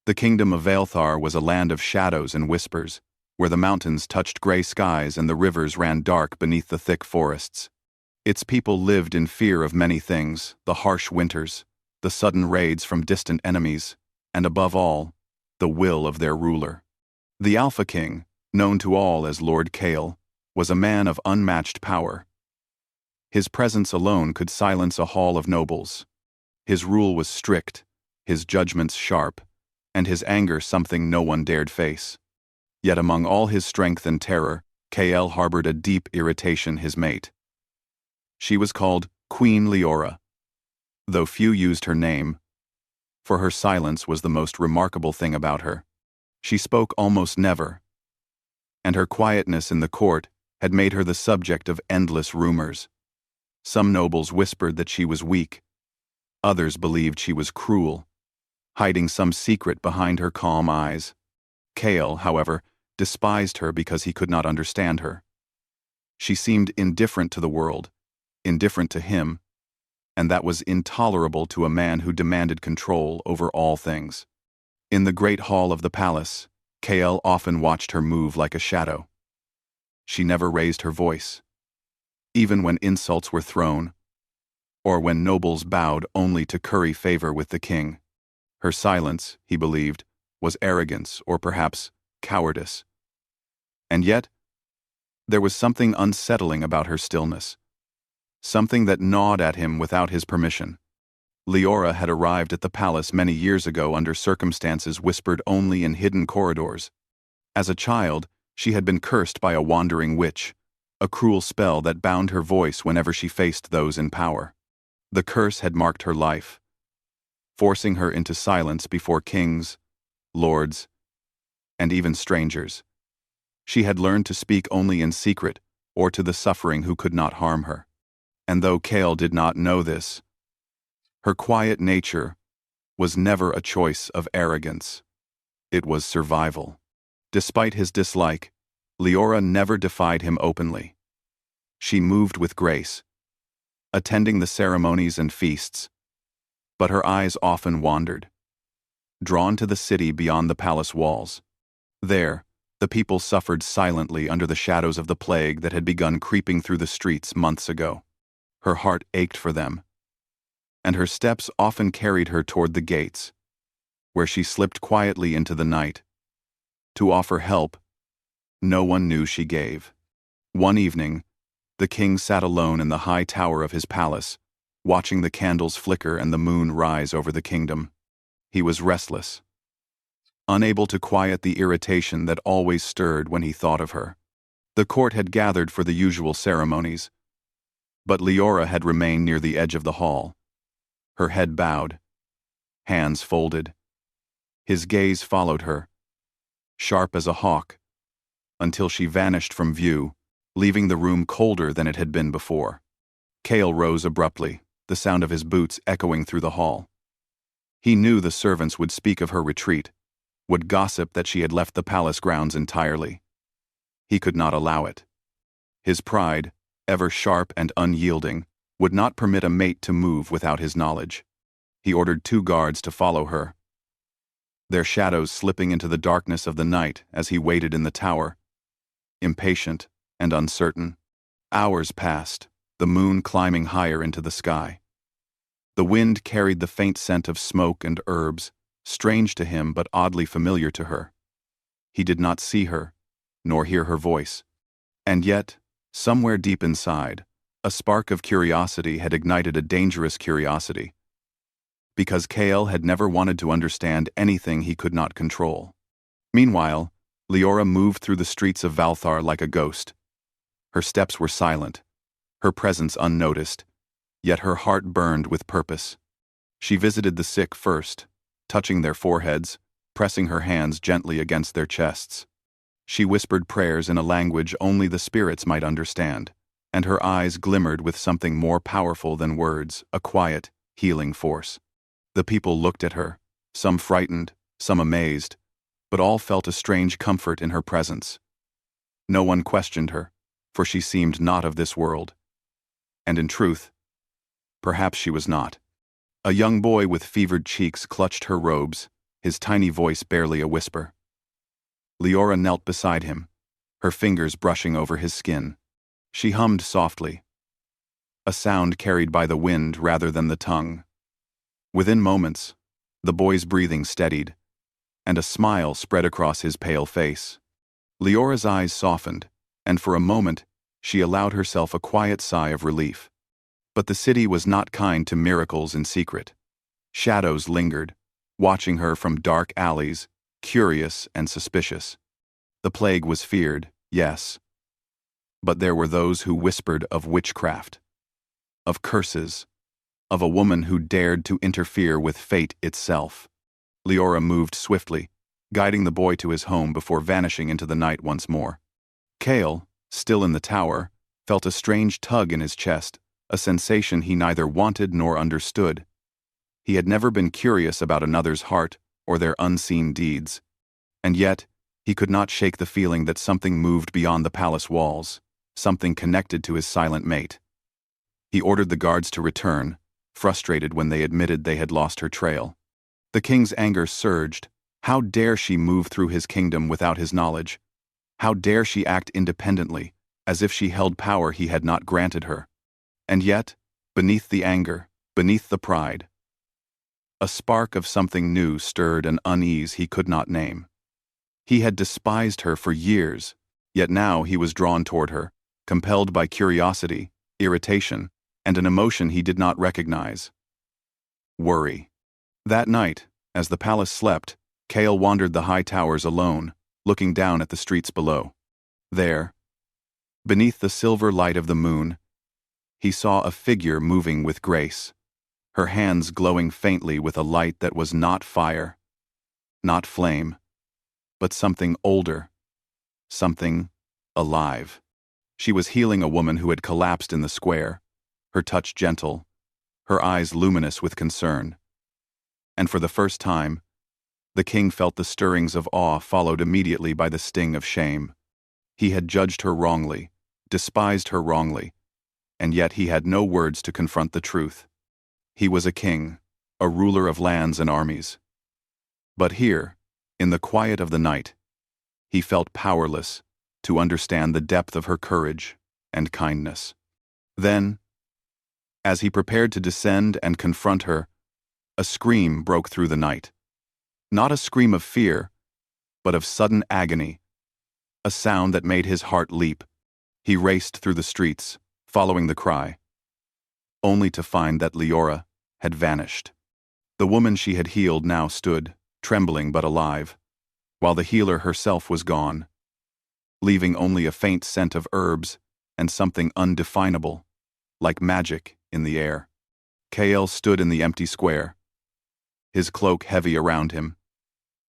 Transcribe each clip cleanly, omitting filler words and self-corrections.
The kingdom of Vaelthar was a land of shadows and whispers, where the mountains touched gray skies and the rivers ran dark beneath the thick forests. Its people lived in fear of many things: the harsh winters, the sudden raids from distant enemies, and above all, the will of their ruler. The Alpha King, known to all as Lord Kale, was a man of unmatched power. His presence alone could silence a hall of nobles. His rule was strict, his judgments sharp, and his anger something no one dared face. Yet among all his strength and terror, Kale harbored a deep irritation his mate. She was called Queen Leora, though few used her name, for her silence was the most remarkable thing about her. She spoke almost never, and her quietness in the court had made her the subject of endless rumors. Some nobles whispered that she was weak. Others believed she was cruel, hiding some secret behind her calm eyes. Kale, however, despised her because he could not understand her. She seemed indifferent to the world, indifferent to him, and that was intolerable to a man who demanded control over all things. In the great hall of the palace, Kale often watched her move like a shadow. She never raised her voice, even when insults were thrown, or when nobles bowed only to curry favor with the king. Her silence, he believed, was arrogance or perhaps cowardice. And yet, there was something unsettling about her stillness, something that gnawed at him without his permission. Leora had arrived at the palace many years ago under circumstances whispered only in hidden corridors. As a child, she had been cursed by a wandering witch, a cruel spell that bound her voice whenever she faced those in power. The curse had marked her life, forcing her into silence before kings, lords, and even strangers. She had learned to speak only in secret or to the suffering who could not harm her. And though Kale did not know this, her quiet nature was never a choice of arrogance. It was survival. Despite his dislike, Leora never defied him openly. She moved with grace, attending the ceremonies and feasts, but her eyes often wandered, drawn to the city beyond the palace walls. There, the people suffered silently under the shadows of the plague that had begun creeping through the streets months ago. Her heart ached for them, and her steps often carried her toward the gates, where she slipped quietly into the night, to offer help no one knew she gave. One evening, the king sat alone in the high tower of his palace, watching the candles flicker and the moon rise over the kingdom. He was restless, unable to quiet the irritation that always stirred when he thought of her. The court had gathered for the usual ceremonies, but Leora had remained near the edge of the hall, her head bowed, hands folded. His gaze followed her, sharp as a hawk, until she vanished from view, leaving the room colder than it had been before. Kale rose abruptly, the sound of his boots echoing through the hall. He knew the servants would speak of her retreat, would gossip that she had left the palace grounds entirely. He could not allow it. His pride, ever sharp and unyielding, would not permit a mate to move without his knowledge. He ordered 2 guards to follow her, their shadows slipping into the darkness of the night as he waited in the tower, impatient and uncertain. Hours passed, the moon climbing higher into the sky. The wind carried the faint scent of smoke and herbs, strange to him but oddly familiar to her. He did not see her, nor hear her voice. And yet, somewhere deep inside, a spark of curiosity had ignited a dangerous curiosity, because Kale had never wanted to understand anything he could not control. Meanwhile, Leora moved through the streets of Vaelthar like a ghost. Her steps were silent, her presence unnoticed, yet her heart burned with purpose. She visited the sick first, touching their foreheads, pressing her hands gently against their chests. She whispered prayers in a language only the spirits might understand, and her eyes glimmered with something more powerful than words, a quiet, healing force. The people looked at her, some frightened, some amazed, but all felt a strange comfort in her presence. No one questioned her, for she seemed not of this world. And in truth, perhaps she was not. A young boy with fevered cheeks clutched her robes, his tiny voice barely a whisper. Leora knelt beside him, her fingers brushing over his skin. She hummed softly, a sound carried by the wind rather than the tongue. Within moments, the boy's breathing steadied, and a smile spread across his pale face. Leora's eyes softened, and for a moment, she allowed herself a quiet sigh of relief. But the city was not kind to miracles in secret. Shadows lingered, watching her from dark alleys, curious and suspicious. The plague was feared, yes. But there were those who whispered of witchcraft, of curses, of a woman who dared to interfere with fate itself. Leora moved swiftly, guiding the boy to his home before vanishing into the night once more. Cale, still in the tower, felt a strange tug in his chest, a sensation he neither wanted nor understood. He had never been curious about another's heart or their unseen deeds, and yet he could not shake the feeling that something moved beyond the palace walls, something connected to his silent mate. He ordered the guards to return, frustrated when they admitted they had lost her trail. The king's anger surged. How dare she move through his kingdom without his knowledge? How dare she act independently, as if she held power he had not granted her? And yet, beneath the anger, beneath the pride, a spark of something new stirred an unease he could not name. He had despised her for years, yet now he was drawn toward her, compelled by curiosity, irritation, and an emotion he did not recognize. Worry. That night, as the palace slept, Cale wandered the high towers alone, looking down at the streets below. There, beneath the silver light of the moon, he saw a figure moving with grace, her hands glowing faintly with a light that was not fire, not flame, but something older, something alive. She was healing a woman who had collapsed in the square, her touch gentle, her eyes luminous with concern. And for the first time, the king felt the stirrings of awe followed immediately by the sting of shame. He had judged her wrongly, despised her wrongly, and yet he had no words to confront the truth. He was a king, a ruler of lands and armies. But here, in the quiet of the night, he felt powerless to understand the depth of her courage and kindness. Then, as he prepared to descend and confront her, a scream broke through the night. Not a scream of fear, but of sudden agony, a sound that made his heart leap. He raced through the streets, following the cry, only to find that Leora had vanished. The woman she had healed now stood, trembling but alive, while the healer herself was gone, leaving only a faint scent of herbs and something undefinable, like magic, in the air. Cale stood in the empty square, his cloak heavy around him,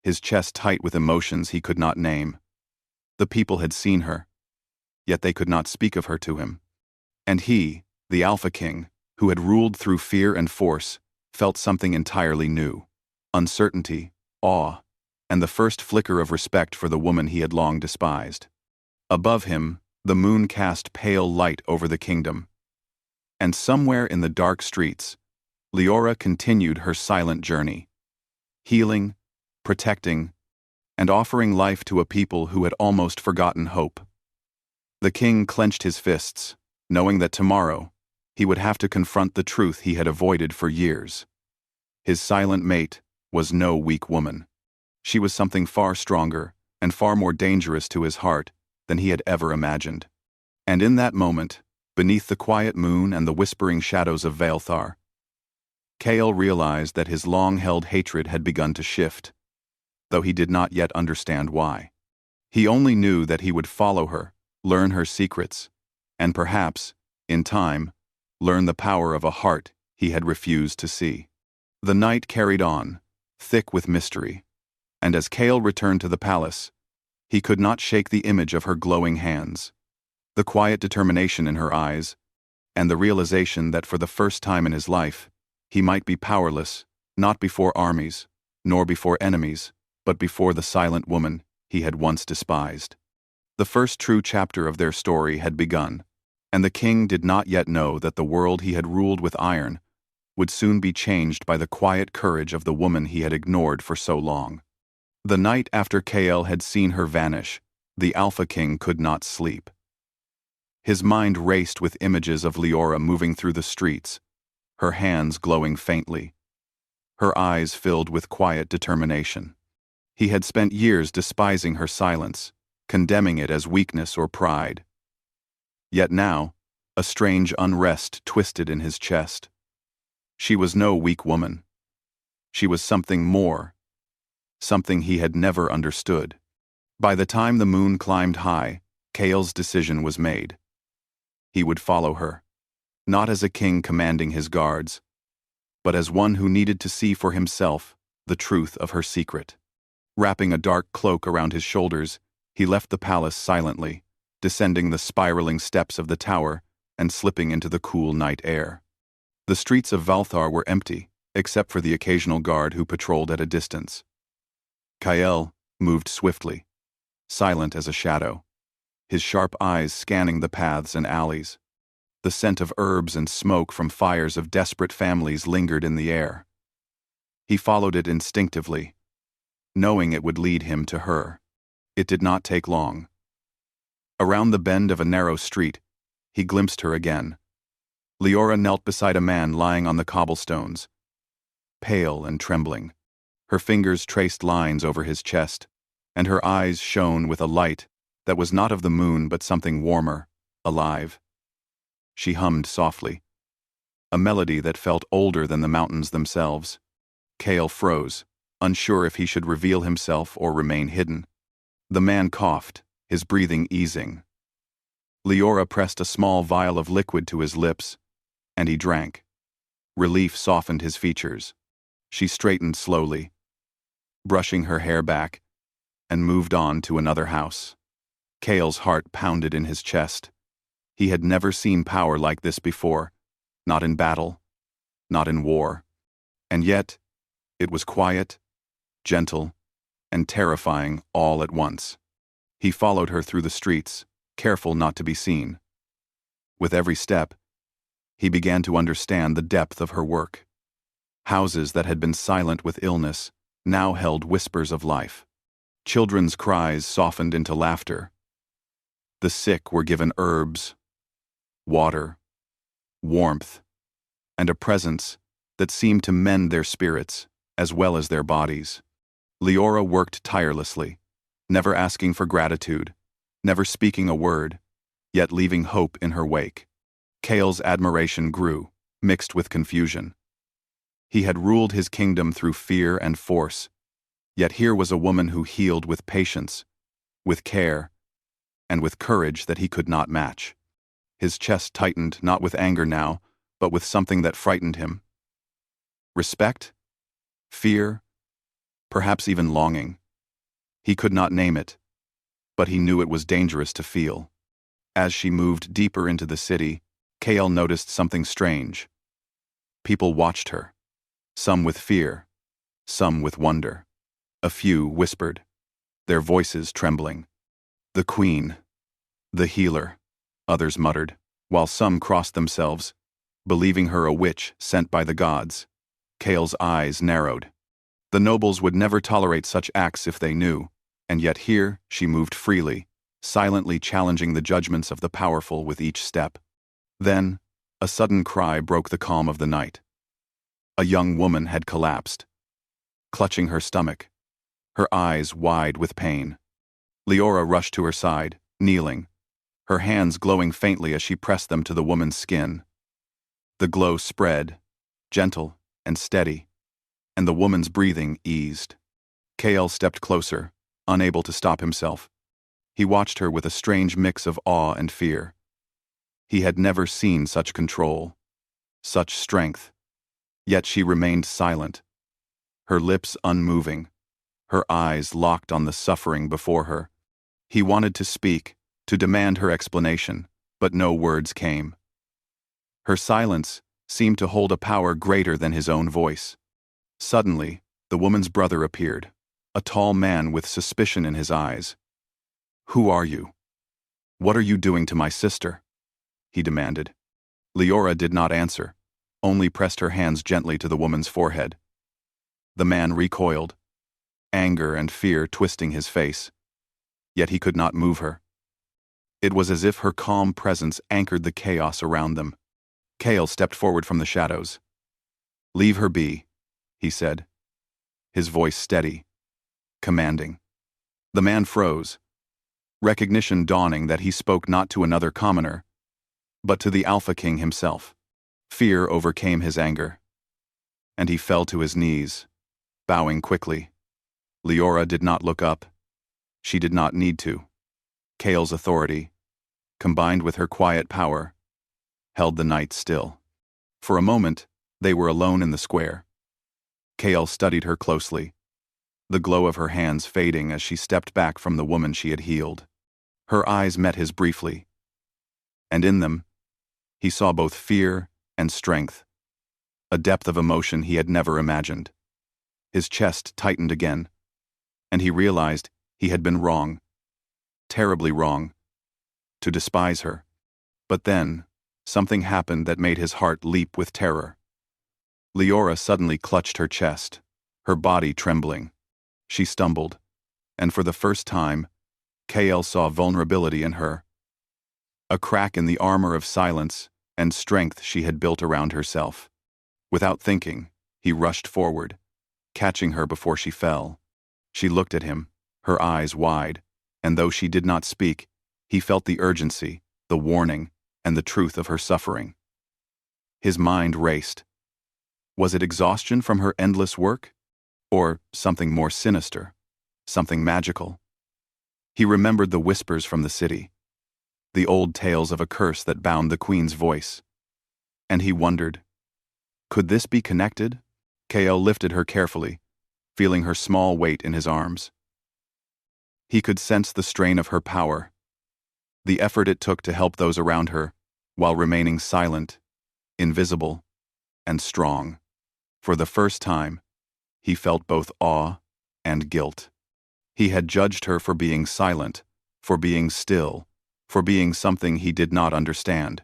his chest tight with emotions he could not name. The people had seen her, yet they could not speak of her to him. And he, the Alpha King, who had ruled through fear and force, felt something entirely new: uncertainty, awe, and the first flicker of respect for the woman he had long despised. Above him, the moon cast pale light over the kingdom. And somewhere in the dark streets, Leora continued her silent journey, healing, protecting, and offering life to a people who had almost forgotten hope. The king clenched his fists, knowing that tomorrow he would have to confront the truth he had avoided for years. His silent mate was no weak woman. She was something far stronger and far more dangerous to his heart than he had ever imagined. And in that moment, beneath the quiet moon and the whispering shadows of Vaelthar, Cale realized that his long-held hatred had begun to shift, though he did not yet understand why. He only knew that he would follow her, learn her secrets, and perhaps, in time, learn the power of a heart he had refused to see. The night carried on, thick with mystery, and as Cale returned to the palace, he could not shake the image of her glowing hands, the quiet determination in her eyes, and the realization that for the first time in his life, he might be powerless, not before armies, nor before enemies, but before the silent woman he had once despised. The first true chapter of their story had begun, and the king did not yet know that the world he had ruled with iron would soon be changed by the quiet courage of the woman he had ignored for so long. The night after Kael had seen her vanish, the Alpha King could not sleep. His mind raced with images of Leora moving through the streets, her hands glowing faintly, her eyes filled with quiet determination. He had spent years despising her silence, condemning it as weakness or pride. Yet now, a strange unrest twisted in his chest. She was no weak woman. She was something more, something he had never understood. By the time the moon climbed high, Kael's decision was made. He would follow her, not as a king commanding his guards, but as one who needed to see for himself the truth of her secret. Wrapping a dark cloak around his shoulders, he left the palace silently, descending the spiraling steps of the tower and slipping into the cool night air. The streets of Valthar were empty, except for the occasional guard who patrolled at a distance. Kael moved swiftly, silent as a shadow, his sharp eyes scanning the paths and alleys. The scent of herbs and smoke from fires of desperate families lingered in the air. He followed it instinctively, knowing it would lead him to her. It did not take long. Around the bend of a narrow street, he glimpsed her again. Leora knelt beside a man lying on the cobblestones, pale and trembling. Her fingers traced lines over his chest, and her eyes shone with a light that was not of the moon but something warmer, alive. She hummed softly, a melody that felt older than the mountains themselves. Kael froze, unsure if he should reveal himself or remain hidden. The man coughed, his breathing easing. Leora pressed a small vial of liquid to his lips, and he drank. Relief softened his features. She straightened slowly, brushing her hair back, and moved on to another house. Kael's heart pounded in his chest. He had never seen power like this before, not in battle, not in war. And yet, it was quiet, gentle, and terrifying all at once. He followed her through the streets, careful not to be seen. With every step, he began to understand the depth of her work. Houses that had been silent with illness now held whispers of life. Children's cries softened into laughter. The sick were given herbs, water, warmth, and a presence that seemed to mend their spirits as well as their bodies. Leora worked tirelessly, never asking for gratitude, never speaking a word, yet leaving hope in her wake. Kael's admiration grew, mixed with confusion. He had ruled his kingdom through fear and force, yet here was a woman who healed with patience, with care, and with courage that he could not match. His chest tightened not with anger now, but with something that frightened him. Respect? Fear? Perhaps even longing. He could not name it, but he knew it was dangerous to feel. As she moved deeper into the city, Kael noticed something strange. People watched her, some with fear, some with wonder. A few whispered, their voices trembling. "The Queen, the healer," others muttered, while some crossed themselves, believing her a witch sent by the gods. Kael's eyes narrowed. The nobles would never tolerate such acts if they knew, and yet here she moved freely, silently challenging the judgments of the powerful with each step. Then, a sudden cry broke the calm of the night. A young woman had collapsed, clutching her stomach, her eyes wide with pain. Leora rushed to her side, kneeling, her hands glowing faintly as she pressed them to the woman's skin. The glow spread, gentle and steady, and the woman's breathing eased. Kael stepped closer, unable to stop himself. He watched her with a strange mix of awe and fear. He had never seen such control, such strength. Yet she remained silent, her lips unmoving, her eyes locked on the suffering before her. He wanted to speak, to demand her explanation, but no words came. Her silence seemed to hold a power greater than his own voice. Suddenly, the woman's brother appeared, a tall man with suspicion in his eyes. "Who are you? What are you doing to my sister?" he demanded. Leora did not answer, only pressed her hands gently to the woman's forehead. The man recoiled, anger and fear twisting his face, yet he could not move her. It was as if her calm presence anchored the chaos around them. Kale stepped forward from the shadows. "Leave her be," he said, his voice steady, commanding. The man froze, recognition dawning that he spoke not to another commoner, but to the Alpha King himself. Fear overcame his anger, and he fell to his knees, bowing quickly. Leora did not look up. She did not need to. Kale's authority, combined with her quiet power, held the night still. For a moment, they were alone in the square. Kale studied her closely, the glow of her hands fading as she stepped back from the woman she had healed. Her eyes met his briefly, and in them, he saw both fear and strength, a depth of emotion he had never imagined. His chest tightened again, and he realized he had been wrong, terribly wrong, to despise her. But then, something happened that made his heart leap with terror. Leora suddenly clutched her chest, her body trembling. She stumbled, and for the first time, Kale saw vulnerability in her. A crack in the armor of silence and strength she had built around herself. Without thinking, he rushed forward, catching her before she fell. She looked at him, her eyes wide, and though she did not speak, he felt the urgency, the warning, and the truth of her suffering. His mind raced. Was it exhaustion from her endless work? Or something more sinister, something magical? He remembered the whispers from the city, the old tales of a curse that bound the queen's voice. And he wondered, could this be connected? Kale lifted her carefully, feeling her small weight in his arms. He could sense the strain of her power, the effort it took to help those around her, while remaining silent, invisible, and strong. For the first time, he felt both awe and guilt. He had judged her for being silent, for being still, for being something he did not understand.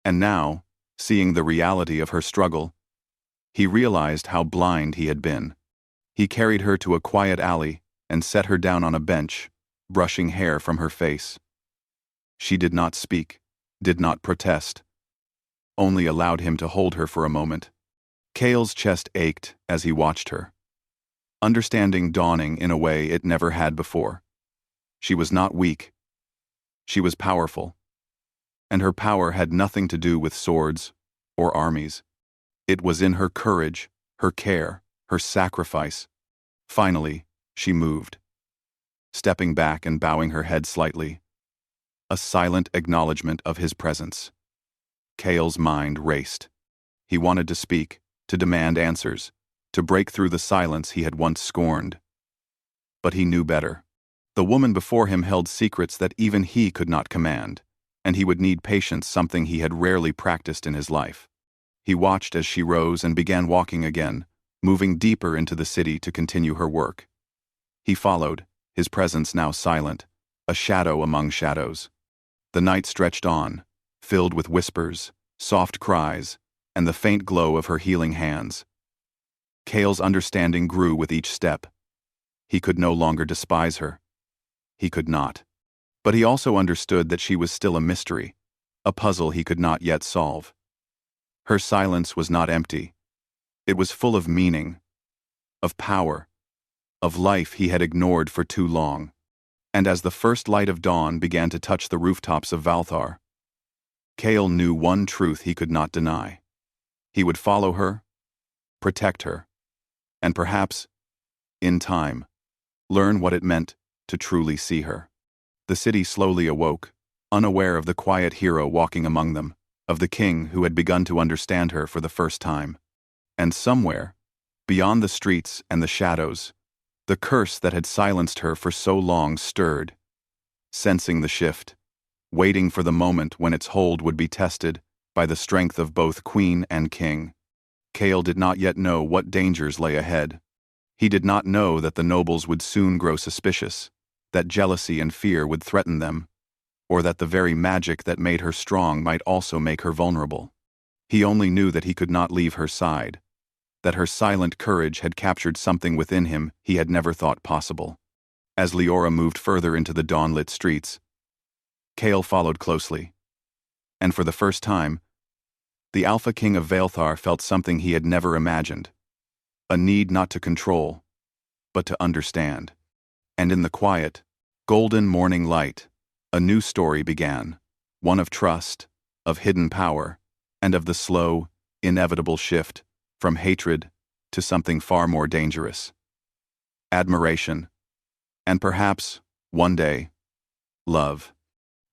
And now, seeing the reality of her struggle, he realized how blind he had been. He carried her to a quiet alley and set her down on a bench, brushing hair from her face. She did not speak, did not protest, only allowed him to hold her for a moment. Kale's chest ached as he watched her, understanding dawning in a way it never had before. She was not weak. She was powerful. And her power had nothing to do with swords or armies. It was in her courage, her care, her sacrifice. Finally, she moved, stepping back and bowing her head slightly, a silent acknowledgement of his presence. Kale's mind raced. He wanted to speak, to demand answers, to break through the silence he had once scorned. But he knew better. The woman before him held secrets that even he could not command, and he would need patience, something he had rarely practiced in his life. He watched as she rose and began walking again, moving deeper into the city to continue her work. He followed, his presence now silent, a shadow among shadows. The night stretched on, filled with whispers, soft cries, and the faint glow of her healing hands. Kale's understanding grew with each step. He could no longer despise her. He could not. But he also understood that she was still a mystery, a puzzle he could not yet solve. Her silence was not empty. It was full of meaning, of power, of life he had ignored for too long. And as the first light of dawn began to touch the rooftops of Valthar, Kale knew one truth he could not deny. He would follow her, protect her, and perhaps, in time, learn what it meant to truly see her. The city slowly awoke, unaware of the quiet hero walking among them, of the king who had begun to understand her for the first time. And somewhere, beyond the streets and the shadows, the curse that had silenced her for so long stirred, sensing the shift, waiting for the moment when its hold would be tested by the strength of both queen and king. Kale did not yet know what dangers lay ahead. He did not know that the nobles would soon grow suspicious, that jealousy and fear would threaten them, or that the very magic that made her strong might also make her vulnerable. He only knew that he could not leave her side, that her silent courage had captured something within him he had never thought possible. As Leora moved further into the dawn-lit streets, Kale followed closely. And for the first time, the Alpha King of Vaelthar felt something he had never imagined. A need not to control, but to understand. And in the quiet, golden morning light, a new story began, one of trust, of hidden power, and of the slow, inevitable shift from hatred to something far more dangerous. Admiration, and perhaps, one day, love.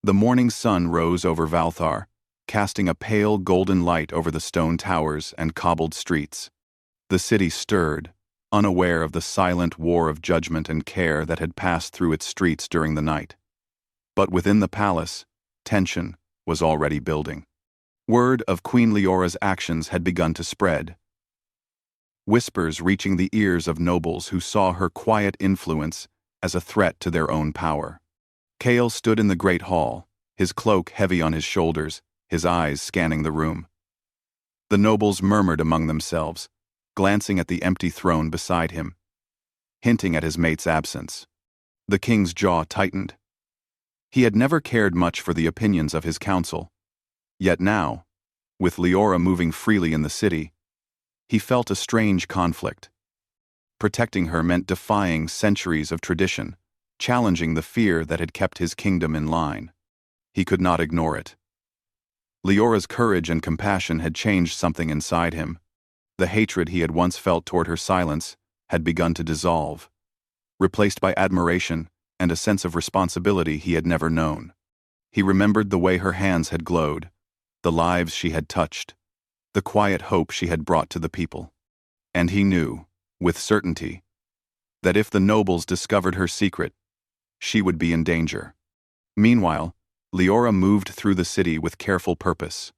The morning sun rose over Vaelthar, casting a pale golden light over the stone towers and cobbled streets. The city stirred, unaware of the silent war of judgment and care that had passed through its streets during the night. But within the palace, tension was already building. Word of Queen Leora's actions had begun to spread, whispers reaching the ears of nobles who saw her quiet influence as a threat to their own power. Kale stood in the great hall, his cloak heavy on his shoulders, his eyes scanning the room. The nobles murmured among themselves, glancing at the empty throne beside him, hinting at his mate's absence. The king's jaw tightened. He had never cared much for the opinions of his council. Yet now, with Leora moving freely in the city, he felt a strange conflict. Protecting her meant defying centuries of tradition, challenging the fear that had kept his kingdom in line. He could not ignore it. Leora's courage and compassion had changed something inside him. The hatred he had once felt toward her silence had begun to dissolve, replaced by admiration and a sense of responsibility he had never known. He remembered the way her hands had glowed, the lives she had touched, the quiet hope she had brought to the people. And he knew, with certainty, that if the nobles discovered her secret, she would be in danger. Meanwhile, Leora moved through the city with careful purpose.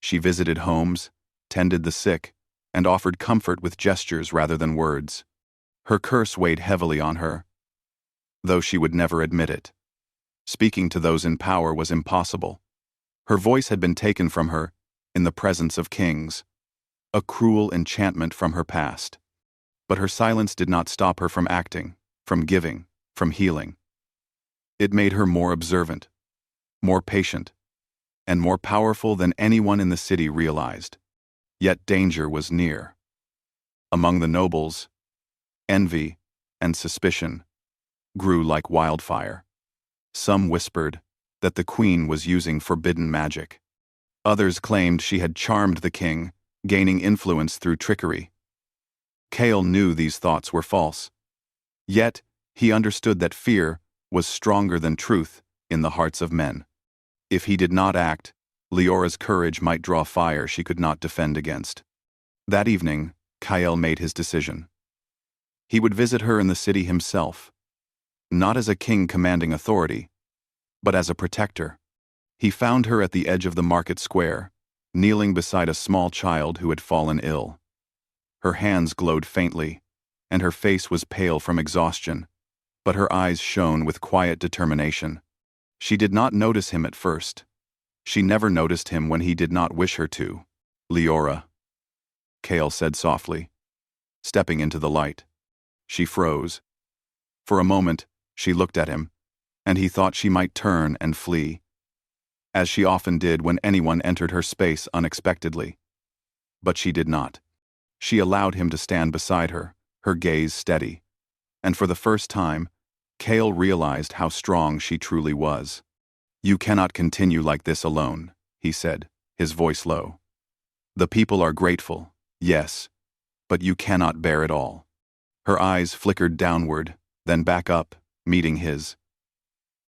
She visited homes, tended the sick, and offered comfort with gestures rather than words. Her curse weighed heavily on her, though she would never admit it. Speaking to those in power was impossible. Her voice had been taken from her in the presence of kings, a cruel enchantment from her past. But her silence did not stop her from acting, from giving, from healing. It made her more observant, more patient, and more powerful than anyone in the city realized. Yet danger was near. Among the nobles, envy and suspicion grew like wildfire. Some whispered that the queen was using forbidden magic. Others claimed she had charmed the king, gaining influence through trickery. Kale knew these thoughts were false. Yet, he understood that fear was stronger than truth in the hearts of men. If he did not act, Leora's courage might draw fire she could not defend against. That evening, Kyle made his decision. He would visit her in the city himself, not as a king commanding authority, but as a protector. He found her at the edge of the market square, kneeling beside a small child who had fallen ill. Her hands glowed faintly, and her face was pale from exhaustion, but her eyes shone with quiet determination. She did not notice him at first. She never noticed him when he did not wish her to. "Leora," Kale said softly, stepping into the light. She froze. For a moment, she looked at him, and he thought she might turn and flee, as she often did when anyone entered her space unexpectedly. But she did not. She allowed him to stand beside her, her gaze steady, and for the first time, Kale realized how strong she truly was. "You cannot continue like this alone," he said, his voice low. "The people are grateful, yes, but you cannot bear it all." Her eyes flickered downward, then back up, meeting his.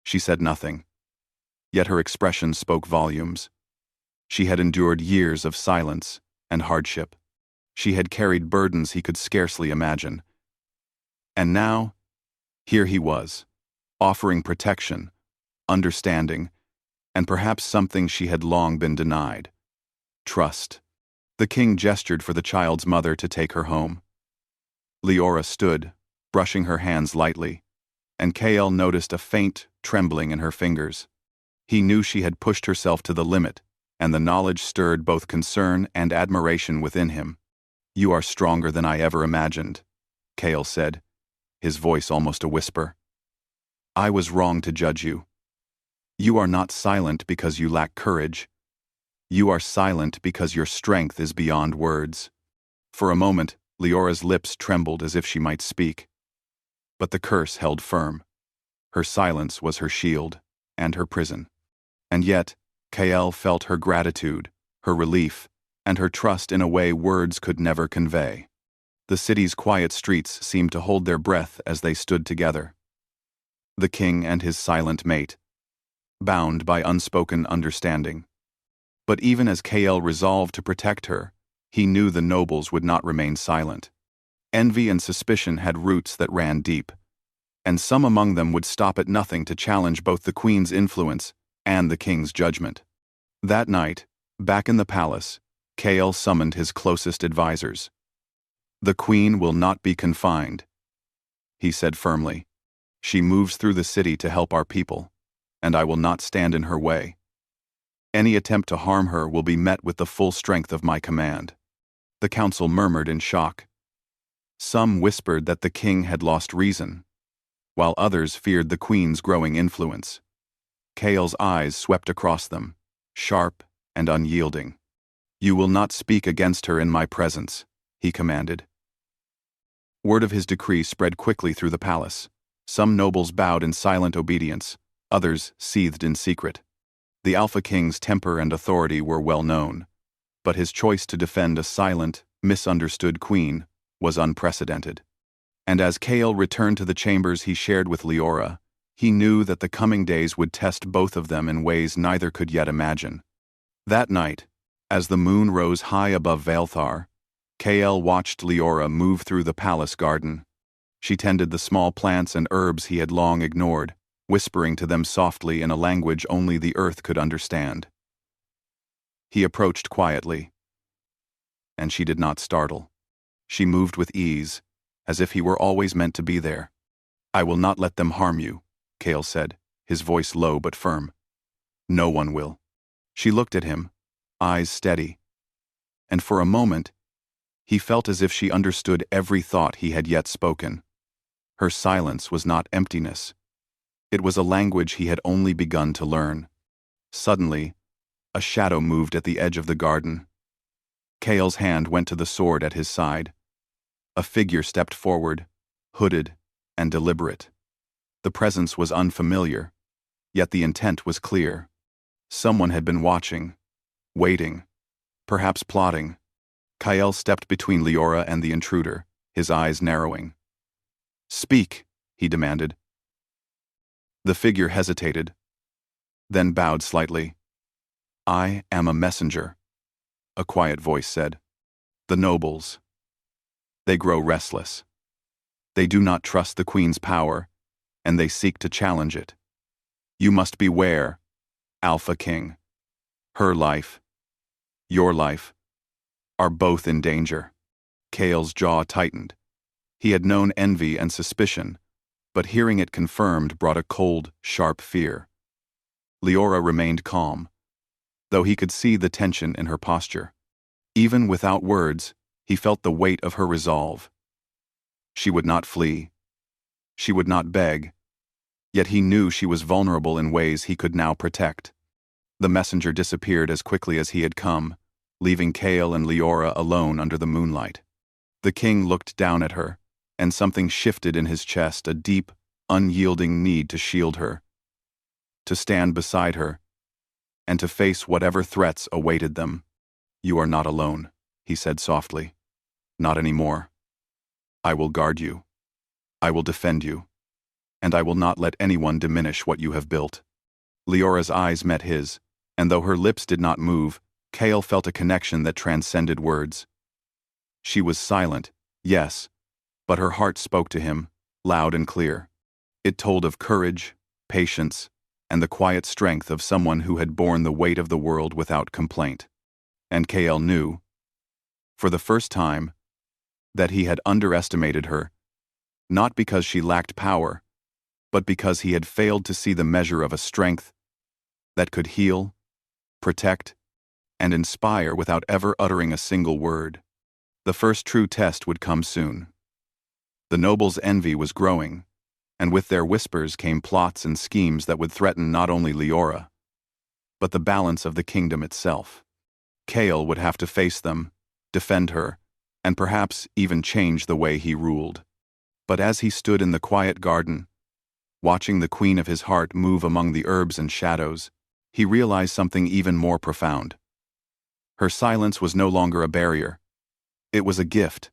She said nothing, yet her expression spoke volumes. She had endured years of silence and hardship. She had carried burdens he could scarcely imagine. And now, here he was, offering protection, understanding, and perhaps something she had long been denied: trust. The king gestured for the child's mother to take her home. Leora stood, brushing her hands lightly, and Kale noticed a faint trembling in her fingers. He knew she had pushed herself to the limit, and the knowledge stirred both concern and admiration within him. "You are stronger than I ever imagined," Kale said, his voice almost a whisper. "I was wrong to judge you. You are not silent because you lack courage. You are silent because your strength is beyond words." For a moment, Leora's lips trembled as if she might speak. But the curse held firm. Her silence was her shield, and her prison. And yet, Kael felt her gratitude, her relief, and her trust in a way words could never convey. The city's quiet streets seemed to hold their breath as they stood together. The king and his silent mate, bound by unspoken understanding. But even as Kael resolved to protect her, he knew the nobles would not remain silent. Envy and suspicion had roots that ran deep, and some among them would stop at nothing to challenge both the queen's influence and the king's judgment. That night, back in the palace, Kael summoned his closest advisors. "The queen will not be confined," he said firmly. "She moves through the city to help our people, and I will not stand in her way. Any attempt to harm her will be met with the full strength of my command." The council murmured in shock. Some whispered that the king had lost reason, while others feared the queen's growing influence. Kael's eyes swept across them, sharp and unyielding. "You will not speak against her in my presence," he commanded. Word of his decree spread quickly through the palace. Some nobles bowed in silent obedience, others seethed in secret. The Alpha King's temper and authority were well known, but his choice to defend a silent, misunderstood queen was unprecedented. And as Kael returned to the chambers he shared with Leora, he knew that the coming days would test both of them in ways neither could yet imagine. That night, as the moon rose high above Vaelthar, Kael watched Leora move through the palace garden. She tended the small plants and herbs he had long ignored, whispering to them softly in a language only the earth could understand. He approached quietly, and she did not startle. She moved with ease, as if he were always meant to be there. "I will not let them harm you," Kael said, his voice low but firm. "No one will." She looked at him, eyes steady, and for a moment, he felt as if she understood every thought he had yet spoken. Her silence was not emptiness. It was a language he had only begun to learn. Suddenly, a shadow moved at the edge of the garden. Kael's hand went to the sword at his side. A figure stepped forward, hooded and deliberate. The presence was unfamiliar, yet the intent was clear. Someone had been watching, waiting, perhaps plotting. Kael stepped between Leora and the intruder, his eyes narrowing. "Speak," he demanded. The figure hesitated, then bowed slightly. "I am a messenger," a quiet voice said. "The nobles. They grow restless. They do not trust the queen's power, and they seek to challenge it. You must beware, Alpha King. Her life, your life, are both in danger." Kael's jaw tightened. He had known envy and suspicion, but hearing it confirmed brought a cold, sharp fear. Leora remained calm, though he could see the tension in her posture. Even without words, he felt the weight of her resolve. She would not flee. She would not beg. Yet he knew she was vulnerable in ways he could now protect. The messenger disappeared as quickly as he had come, leaving Kael and Leora alone under the moonlight. The king looked down at her, and something shifted in his chest, a deep, unyielding need to shield her, to stand beside her, and to face whatever threats awaited them. "You are not alone," he said softly. "Not anymore. I will guard you. I will defend you. And I will not let anyone diminish what you have built." Leora's eyes met his, and though her lips did not move, Kael felt a connection that transcended words. She was silent, yes, but her heart spoke to him, loud and clear. It told of courage, patience, and the quiet strength of someone who had borne the weight of the world without complaint. And Kael knew, for the first time, that he had underestimated her, not because she lacked power, but because he had failed to see the measure of a strength that could heal, protect, and inspire without ever uttering a single word. The first true test would come soon. The nobles' envy was growing, and with their whispers came plots and schemes that would threaten not only Leora, but the balance of the kingdom itself. Kale would have to face them, defend her, and perhaps even change the way he ruled. But as he stood in the quiet garden, watching the queen of his heart move among the herbs and shadows, he realized something even more profound. Her silence was no longer a barrier. It was a gift,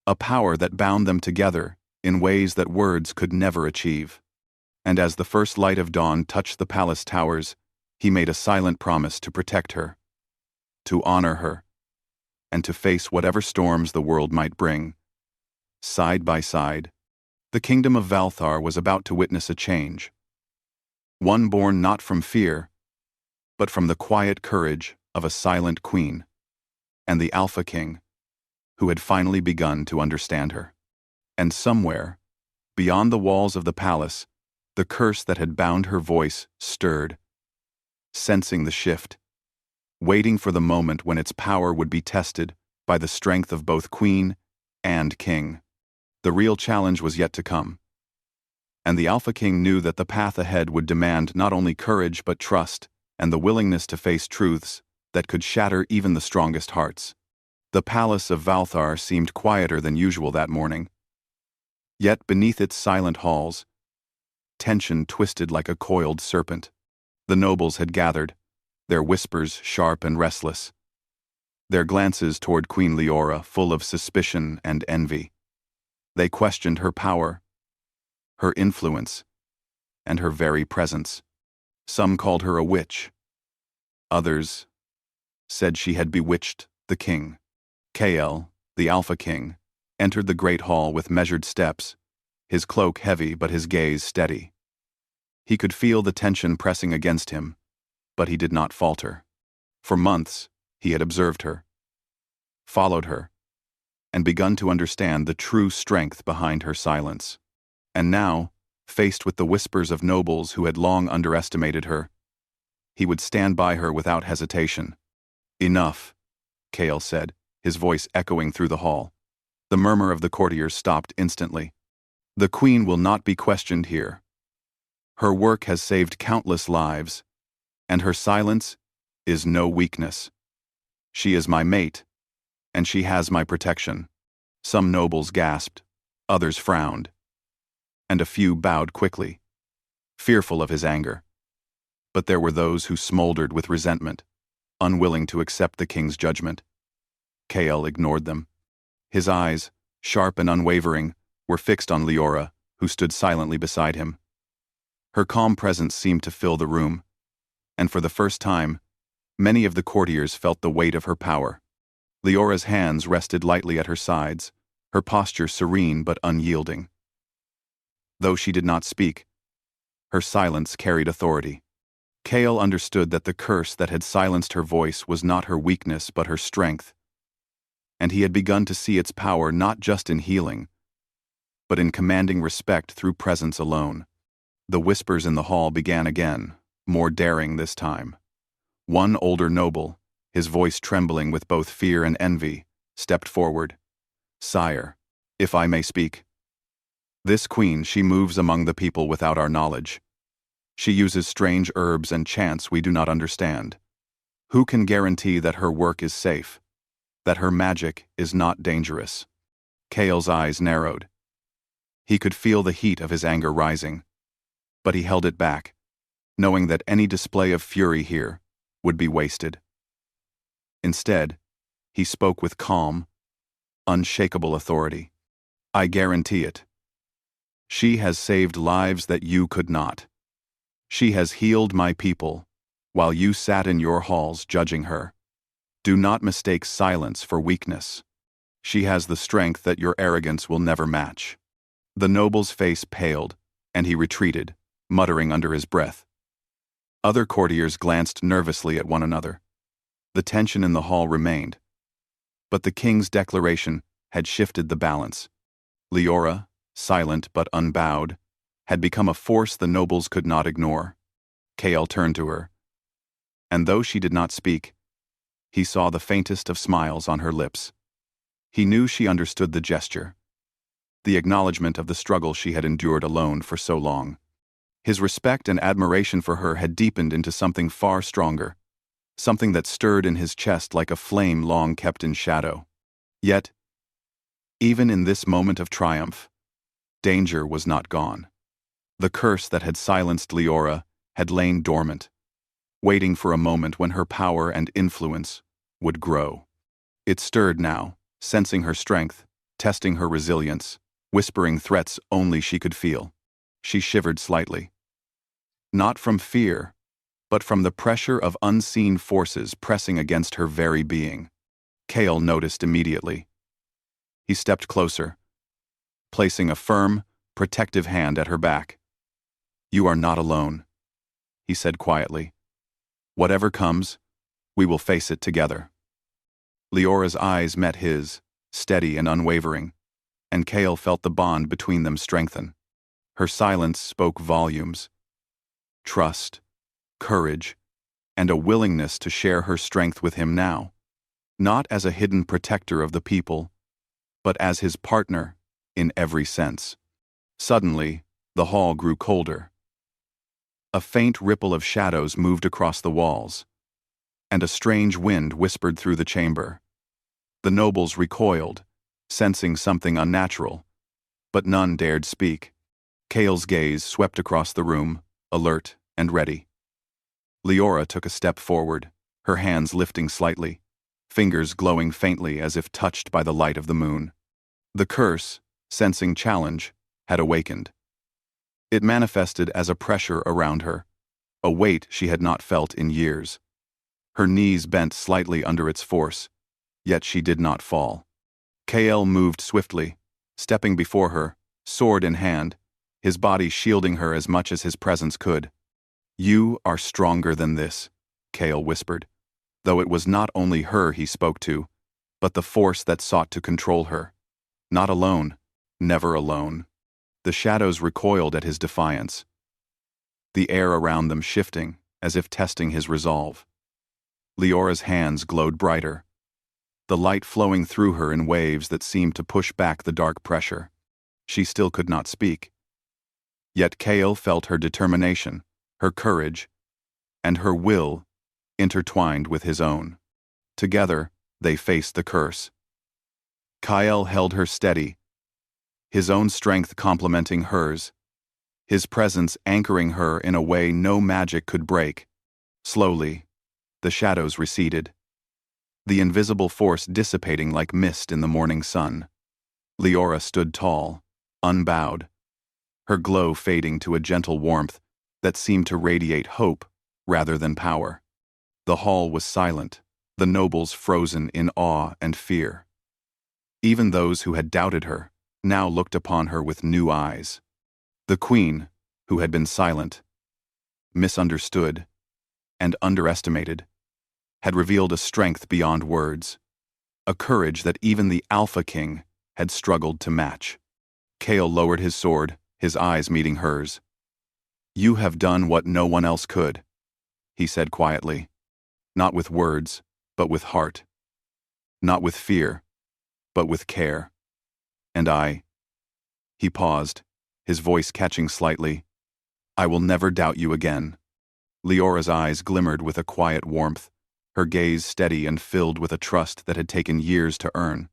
a power that bound them together in ways that words could never achieve. And as the first light of dawn touched the palace towers, he made a silent promise to protect her, to honor her, and to face whatever storms the world might bring. Side by side, the kingdom of Valthar was about to witness a change. One born not from fear, but from the quiet courage of a silent queen, and the Alpha King, who had finally begun to understand her. And somewhere, beyond the walls of the palace, the curse that had bound her voice stirred, sensing the shift, waiting for the moment when its power would be tested by the strength of both queen and king. The real challenge was yet to come, and the Alpha King knew that the path ahead would demand not only courage but trust and the willingness to face truths that could shatter even the strongest hearts. The palace of Valthar seemed quieter than usual that morning. Yet beneath its silent halls, tension twisted like a coiled serpent. The nobles had gathered, their whispers sharp and restless, their glances toward Queen Leora full of suspicion and envy. They questioned her power, her influence, and her very presence. Some called her a witch. Others said she had bewitched the king. Kael, the Alpha King, entered the great hall with measured steps, his cloak heavy but his gaze steady. He could feel the tension pressing against him, but he did not falter. For months, he had observed her, followed her, and begun to understand the true strength behind her silence. And now, faced with the whispers of nobles who had long underestimated her, he would stand by her without hesitation. "Enough," Kael said, his voice echoing through the hall. The murmur of the courtiers stopped instantly. "The queen will not be questioned here. Her work has saved countless lives, and her silence is no weakness. She is my mate, and she has my protection." Some nobles gasped, others frowned, and a few bowed quickly, fearful of his anger. But there were those who smoldered with resentment, unwilling to accept the king's judgment. Kael ignored them. His eyes, sharp and unwavering, were fixed on Leora, who stood silently beside him. Her calm presence seemed to fill the room, and for the first time, many of the courtiers felt the weight of her power. Leora's hands rested lightly at her sides, her posture serene but unyielding. Though she did not speak, her silence carried authority. Kael understood that the curse that had silenced her voice was not her weakness but her strength, and he had begun to see its power not just in healing, but in commanding respect through presence alone. The whispers in the hall began again, more daring this time. One older noble, his voice trembling with both fear and envy, stepped forward. "Sire, if I may speak. This queen, she moves among the people without our knowledge. She uses strange herbs and chants we do not understand. Who can guarantee that her work is safe, that her magic is not dangerous?" Kael's eyes narrowed. He could feel the heat of his anger rising, but he held it back, knowing that any display of fury here would be wasted. Instead, he spoke with calm, unshakable authority. "I guarantee it. She has saved lives that you could not. She has healed my people, while you sat in your halls judging her. Do not mistake silence for weakness. She has the strength that your arrogance will never match." The noble's face paled, and he retreated, muttering under his breath. Other courtiers glanced nervously at one another. The tension in the hall remained, but the king's declaration had shifted the balance. Leora, silent but unbowed, had become a force the nobles could not ignore. Kael turned to her, and though she did not speak, He saw the faintest of smiles on her lips. He knew she understood the gesture, the acknowledgement of the struggle she had endured alone for so long. His respect and admiration for her had deepened into something far stronger, something that stirred in his chest like a flame long kept in shadow. Yet, even in this moment of triumph, danger was not gone. The curse that had silenced Leora had lain dormant, waiting for a moment when her power and influence would grow. It stirred now, sensing her strength, testing her resilience, whispering threats only she could feel. She shivered slightly. Not from fear, but from the pressure of unseen forces pressing against her very being. Kale noticed immediately. He stepped closer, placing a firm, protective hand at her back. "You are not alone," he said quietly. "Whatever comes, we will face it together." Leora's eyes met his, steady and unwavering, and Kale felt the bond between them strengthen. Her silence spoke volumes. Trust, courage, and a willingness to share her strength with him now, not as a hidden protector of the people, but as his partner in every sense. Suddenly, the hall grew colder. A faint ripple of shadows moved across the walls, and a strange wind whispered through the chamber. The nobles recoiled, sensing something unnatural, but none dared speak. Kale's gaze swept across the room, alert and ready. Leora took a step forward, her hands lifting slightly, fingers glowing faintly as if touched by the light of the moon. The curse, sensing challenge, had awakened. It manifested as a pressure around her, a weight she had not felt in years. Her knees bent slightly under its force, yet she did not fall. Kale moved swiftly, stepping before her, sword in hand, his body shielding her as much as his presence could. "You are stronger than this," Kale whispered, though it was not only her he spoke to, but the force that sought to control her. Not alone, never alone. The shadows recoiled at his defiance, the air around them shifting, as if testing his resolve. Leora's hands glowed brighter, the light flowing through her in waves that seemed to push back the dark pressure. She still could not speak. Yet Kale felt her determination, her courage, and her will intertwined with his own. Together, they faced the curse. Kyle held her steady, his own strength complementing hers, his presence anchoring her in a way no magic could break. Slowly, the shadows receded, the invisible force dissipating like mist in the morning sun. Leora stood tall, unbowed, her glow fading to a gentle warmth that seemed to radiate hope rather than power. The hall was silent, the nobles frozen in awe and fear. Even those who had doubted her now looked upon her with new eyes. The queen, who had been silent, misunderstood, and underestimated, had revealed a strength beyond words, a courage that even the Alpha King had struggled to match. Kale lowered his sword, his eyes meeting hers. "You have done what no one else could," he said quietly, not with words, but with heart. Not with fear, but with care. And he paused, his voice catching slightly, "I will never doubt you again." Leora's eyes glimmered with a quiet warmth, her gaze steady and filled with a trust that had taken years to earn.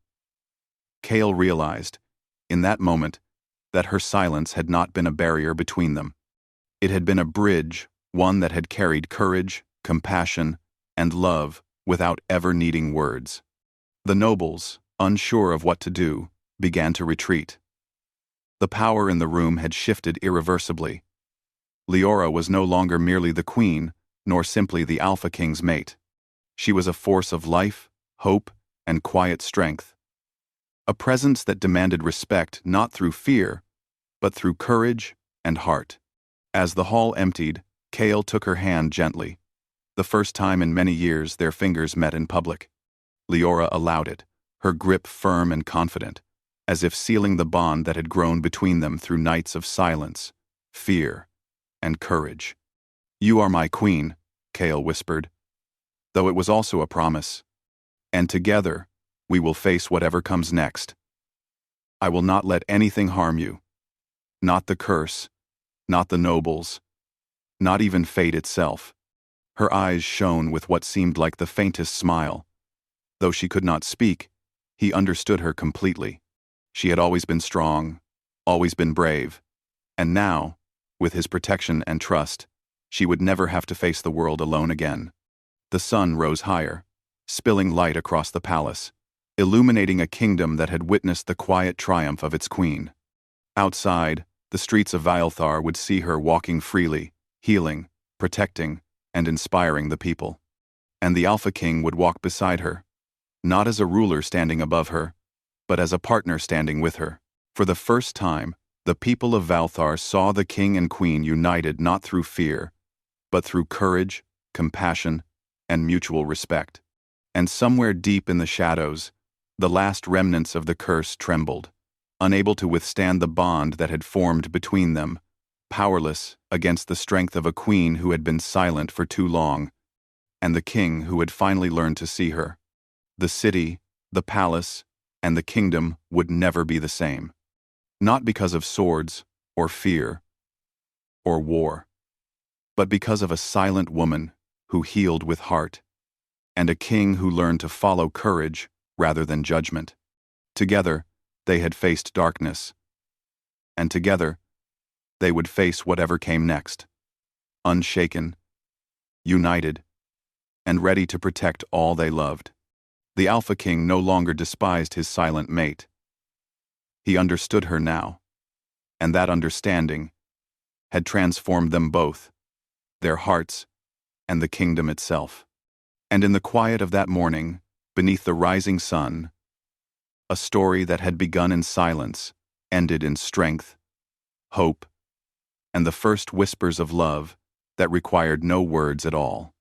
Kale realized, in that moment, that her silence had not been a barrier between them. It had been a bridge, one that had carried courage, compassion, and love without ever needing words. The nobles, unsure of what to do, began to retreat. The power in the room had shifted irreversibly. Leora was no longer merely the queen, nor simply the Alpha King's mate. She was a force of life, hope, and quiet strength. A presence that demanded respect not through fear, but through courage and heart. As the hall emptied, Kale took her hand gently. The first time in many years their fingers met in public. Leora allowed it, her grip firm and confident, as if sealing the bond that had grown between them through nights of silence, fear, and courage. "You are my queen," Kale whispered, though it was also a promise, And together, we will face whatever comes next. I will not let anything harm you. Not the curse, not the nobles, not even fate itself. Her eyes shone with what seemed like the faintest smile. Though she could not speak, he understood her completely. She had always been strong, always been brave, and now, with his protection and trust, she would never have to face the world alone again. The sun rose higher, spilling light across the palace, illuminating a kingdom that had witnessed the quiet triumph of its queen. Outside, the streets of Valthar would see her walking freely, healing, protecting, and inspiring the people. And the Alpha King would walk beside her, not as a ruler standing above her, but as a partner standing with her. For the first time, the people of Valthar saw the king and queen united not through fear, but through courage, compassion, and mutual respect. And somewhere deep in the shadows, the last remnants of the curse trembled, unable to withstand the bond that had formed between them, powerless against the strength of a queen who had been silent for too long, and the king who had finally learned to see her. The city, the palace, and the kingdom would never be the same. Not because of swords, or fear, or war, but because of a silent woman who healed with heart, and a king who learned to follow courage rather than judgment. Together, they had faced darkness, and together, they would face whatever came next, unshaken, united, and ready to protect all they loved. The Alpha King no longer despised his silent mate. He understood her now, and that understanding had transformed them both, their hearts, and the kingdom itself. And in the quiet of that morning, beneath the rising sun, a story that had begun in silence ended in strength, hope, and the first whispers of love that required no words at all.